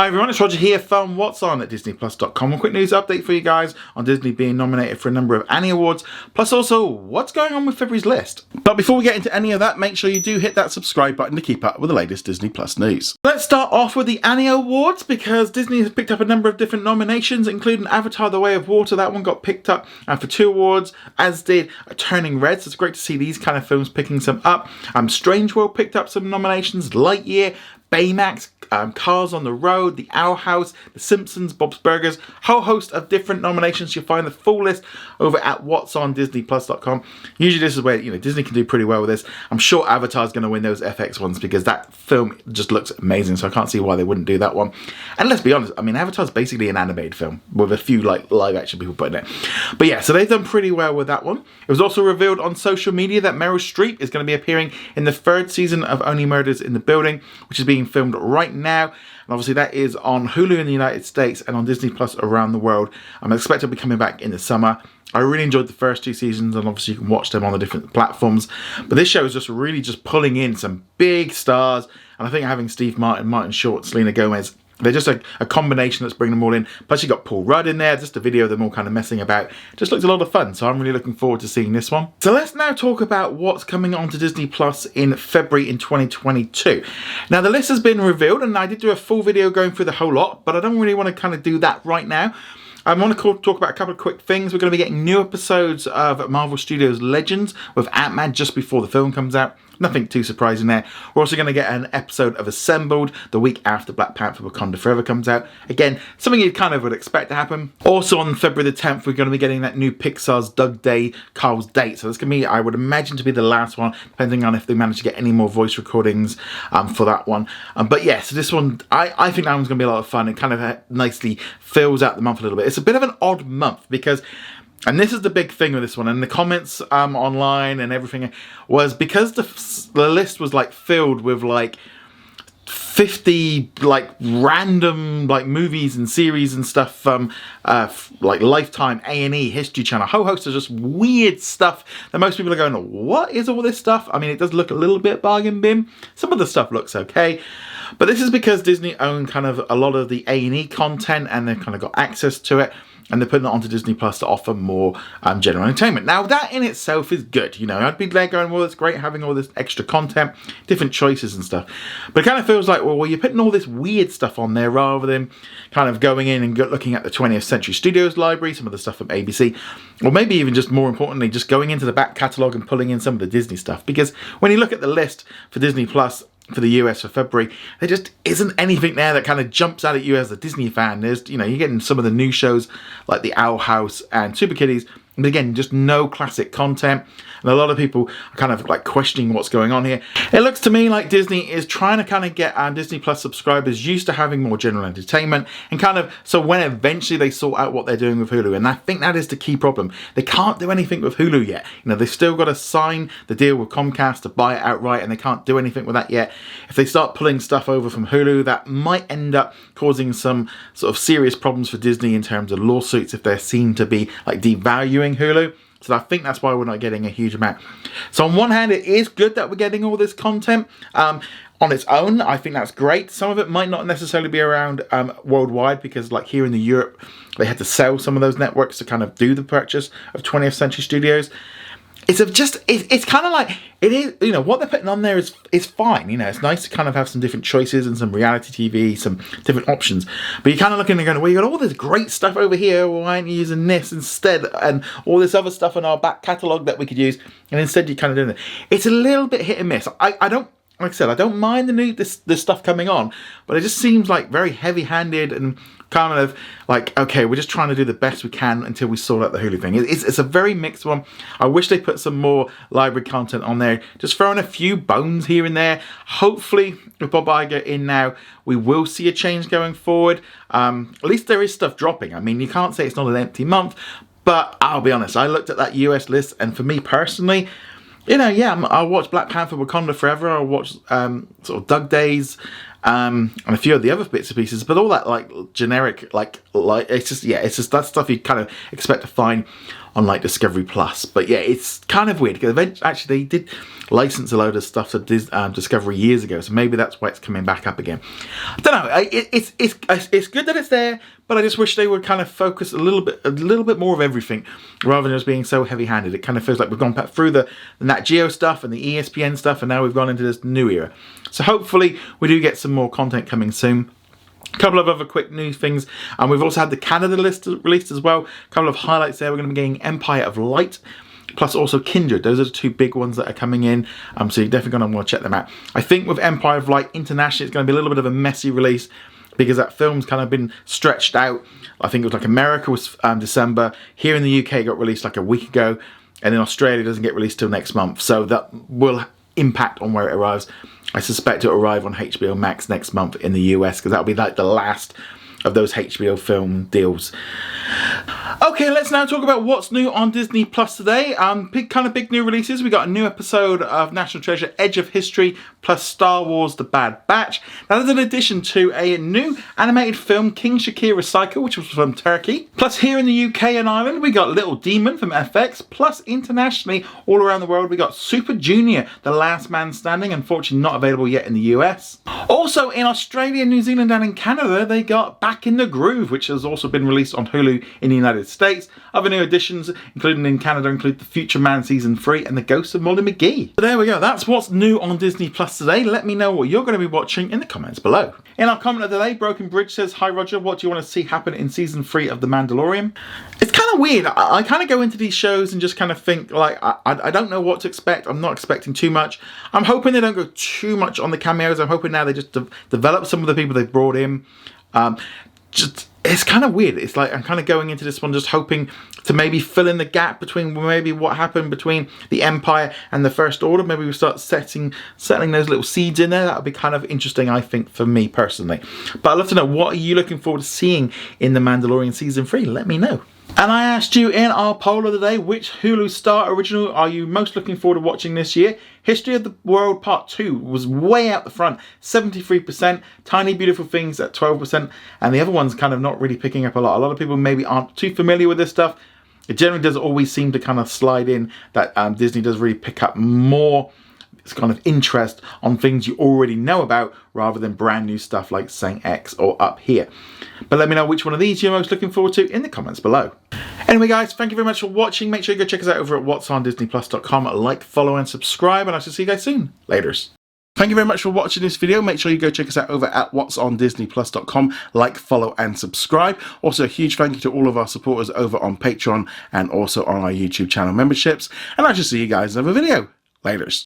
Hi everyone, it's Roger here from What's On at disneyplus.com. A quick news update for you guys on Disney being nominated for a number of Annie Awards, plus also what's going on with February's list. But before we get into any of that, make sure you do hit that subscribe button to keep up with the latest Disney Plus news. Let's start off with the Annie Awards because Disney has picked up a number of different nominations, including Avatar: The Way of Water. That one got picked up for 2 awards, as did Turning Red. So it's great to see these kind of films picking some up. Strange World picked up some nominations, Lightyear, Baymax, Cars on the Road, The Owl House, The Simpsons, Bob's Burgers, whole host of different nominations. You'll find the full list over at whatsondisneyplus.com. Usually this is where, Disney can do pretty well with this. I'm sure Avatar's going to win those FX ones because that film just looks amazing, so I can't see why they wouldn't do that one. And let's be honest, I mean, Avatar's basically an animated film with a few live action people put in it. But yeah, so they've done pretty well with that one. It was also revealed on social media that Meryl Streep is going to be appearing in the 3rd season of Only Murders in the Building, which is being filmed right now, and obviously that is on Hulu in the United States and on Disney Plus around the world. I'm expected to be coming back in the summer. I really enjoyed the first 2 seasons, and obviously you can watch them on the different platforms, but this show is just really pulling in some big stars, and I think having Steve Martin, Martin Short, Selena Gomez, they're just a combination that's bringing them all in. Plus you got Paul Rudd in there, just a video of them all kind of messing about. Just looks a lot of fun, so I'm really looking forward to seeing this one. So let's now talk about what's coming on to Disney Plus in February in 2022. Now the list has been revealed, and I did do a full video going through the whole lot, but I don't really want to kind of do that right now. I want to talk about a couple of quick things. We're going to be getting new episodes of Marvel Studios' Legends with Ant-Man just before the film comes out. Nothing too surprising there. We're also going to get an episode of Assembled the week after Black Panther: Wakanda Forever comes out. Again, something you kind of would expect to happen. Also on February the 10th, we're going to be getting that new Pixar's Doug Day, Carl's Date. So that's going to be, I would imagine, to be the last one, depending on if they manage to get any more voice recordings for that one. But yeah, so this one, I think that one's going to be a lot of fun. It kind of nicely fills out the month a little bit. It's a bit of an odd month because, and this is the big thing with this one, and the comments online and everything, was because the list was filled with 50 random movies and series and stuff from Lifetime, A&E, History Channel, a whole host of just weird stuff that most people are going, what is all this stuff? I mean, it does look a little bit bargain bin. Some of the stuff looks okay. But this is because Disney own kind of a lot of the A&E content, and they've kind of got access to it, and they're putting it onto Disney Plus to offer more general entertainment. Now that in itself is good, I'd be there going, well, it's great having all this extra content, different choices and stuff. But it kind of feels like, well, you're putting all this weird stuff on there rather than kind of going in and looking at the 20th Century Studios library, some of the stuff from ABC, or maybe even just more importantly, just going into the back catalogue and pulling in some of the Disney stuff. Because when you look at the list for Disney Plus for the US for February, there just isn't anything there that kind of jumps out at you as a Disney fan. There's, you're getting some of the new shows like The Owl House and Super Kiddies, but again, just no classic content. And a lot of people are kind of questioning what's going on here. It looks to me like Disney is trying to kind of get Disney Plus subscribers used to having more general entertainment, and kind of, so when eventually they sort out what they're doing with Hulu, and I think that is the key problem. They can't do anything with Hulu yet. They've still got to sign the deal with Comcast to buy it outright, and they can't do anything with that yet. If they start pulling stuff over from Hulu, that might end up causing some sort of serious problems for Disney in terms of lawsuits if they're seen to be devaluing Hulu. So I think that's why we're not getting a huge amount. So on one hand, it is good that we're getting all this content. On its own, I think that's great. Some of it might not necessarily be around worldwide, because here in the Europe, they had to sell some of those networks to kind of do the purchase of 20th Century Studios. It's kind of like, it is, what they're putting on there is fine. It's nice to kind of have some different choices and some reality TV, some different options. But you're kind of looking and going, well, you got all this great stuff over here. Why aren't you using this instead? And all this other stuff in our back catalogue that we could use. And instead you're kind of doing it. It's a little bit hit and miss. I don't, like I said, I don't mind this stuff coming on, but it just seems very heavy-handed and kind of okay, we're just trying to do the best we can until we sort out the Hulu thing. It's a very mixed one. I wish they put some more library content on there, just throwing a few bones here and there. Hopefully, with Bob Iger in now, we will see a change going forward. At least there is stuff dropping. I mean, you can't say it's not an empty month, but I'll be honest, I looked at that US list, and for me personally, I'll watch Black Panther: Wakanda Forever. I'll watch sort of Doug Days, and a few of the other bits and pieces. But all that generic, it's just that stuff you kind of expect to find on like Discovery Plus. But yeah, it's kind of weird because actually they did license a load of stuff to Discovery years ago, so maybe that's why it's coming back up again. I don't know. It's good that it's there, but I just wish they would kind of focus a little bit more of everything rather than just being so heavy-handed. It kind of feels like we've gone back through the Nat Geo stuff and the ESPN stuff, and now we've gone into this new era. So hopefully we do get some more content coming soon. A couple of other quick news things, and we've also had the Canada list released as well. A couple of highlights there. We're going to be getting Empire of Light, plus also Kindred. Those are the two big ones that are coming in, so you're definitely going to want to check them out. I think with Empire of Light internationally, it's going to be a little bit of a messy release because that film's kind of been stretched out. I think it was like America was December. Here in the UK, it got released like a week ago, and in Australia, it doesn't get released till next month. So that will impact on where it arrives. I suspect it'll arrive on HBO Max next month in the US, because that'll be like the last of those HBO film deals. Okay, let's now talk about what's new on Disney Plus today. Big new releases. We got a new episode of National Treasure: Edge of History, plus Star Wars: The Bad Batch. That is in addition to a new animated film, King Shakira Cycle, which was from Turkey. Plus here in the UK and Ireland, we got Little Demon from FX. Plus internationally, all around the world, we got Super Junior: The Last Man Standing. Unfortunately, not available yet in the US. Also in Australia, New Zealand, and in Canada, they got Back in the Groove, which has also been released on Hulu in the United States. Other new additions, including in Canada, include The Future Man Season 3 and The Ghost of Molly McGee. So there we go. That's what's new on Disney Plus today. Let me know what you're going to be watching in the comments below. In our comment of the day, Broken Bridge says, "Hi Roger, what do you want to see happen in Season 3 of The Mandalorian?" It's kind of weird. I kind of go into these shows and just kind of think, like, I don't know what to expect. I'm not expecting too much. I'm hoping they don't go too much on the cameos. I'm hoping now they just develop some of the people they've brought in. It's kind of weird. It's like I'm kind of going into this one just hoping to maybe fill in the gap between maybe what happened between the Empire and the First Order. Maybe we start settling those little seeds in there. That would be kind of interesting, I think, for me personally. But I'd love to know, what are you looking forward to seeing in The Mandalorian Season 3? Let me know. And I asked you in our poll of the day, which Hulu Star original are you most looking forward to watching this year? History of the World Part 2 was way out the front, 73%, Tiny Beautiful Things at 12%, and the other one's kind of not really picking up a lot. A lot of people maybe aren't too familiar with this stuff. It generally does always seem to kind of slide in that Disney does really pick up more kind of interest on things you already know about rather than brand new stuff like Saint X or Up Here. But let me know which one of these you're most looking forward to in the comments below. Anyway guys, thank you very much for watching. Make sure you go check us out over at whatsondisneyplus.com. Like, follow and subscribe, and I shall see you guys soon. Laters. Thank you very much for watching this video. Make sure you go check us out over at whatsondisneyplus.com. Like, follow and subscribe. Also a huge thank you to all of our supporters over on Patreon and also on our YouTube channel memberships. And I shall see you guys in another video. Laters.